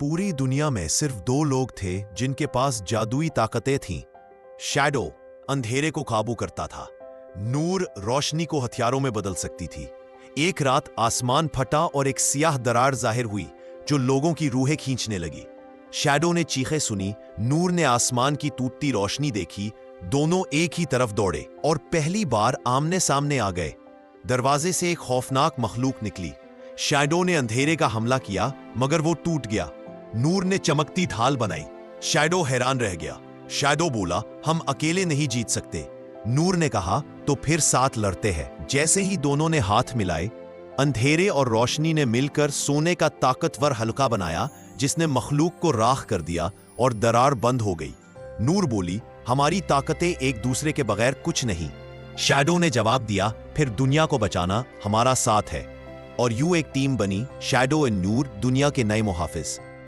पूरी दुनिया में सिर्फ दो लोग थे जिनके पास जादुई ताकतें थीं। शैडो अंधेरे को काबू करता था, नूर रोशनी को हथियारों में बदल सकती थी। एक रात आसमान फटा और एक सियाह दरार जाहिर हुई जो लोगों की रूहें खींचने लगी। शैडो ने चीखें सुनी, नूर ने आसमान की टूटती रोशनी देखी। दोनों एक ही तरफ दौड़े और पहली बार आमने सामने आ गए। दरवाजे से एक खौफनाक मखलूक निकली। शैडो ने अंधेरे का हमला किया मगर वो टूट गया। नूर ने चमकती ढाल बनाई। शैडो हैरान रह गया। शैडो बोला, हम अकेले नहीं जीत सकते। नूर ने कहा, तो फिर साथ लड़ते हैं। जैसे ही दोनों ने हाथ मिलाए, अंधेरे और रोशनी ने मिलकर सोने का ताकतवर हल्का बनाया जिसने मखलूक को राख कर दिया और दरार बंद हो गई। नूर बोली, हमारी ताकतें एक दूसरे के बगैर कुछ नहीं। शैडो ने जवाब दिया, फिर दुनिया को बचाना हमारा साथ है। और यूं एक टीम बनी, शैडो एंड नूर, दुनिया के नए मुहाफिज।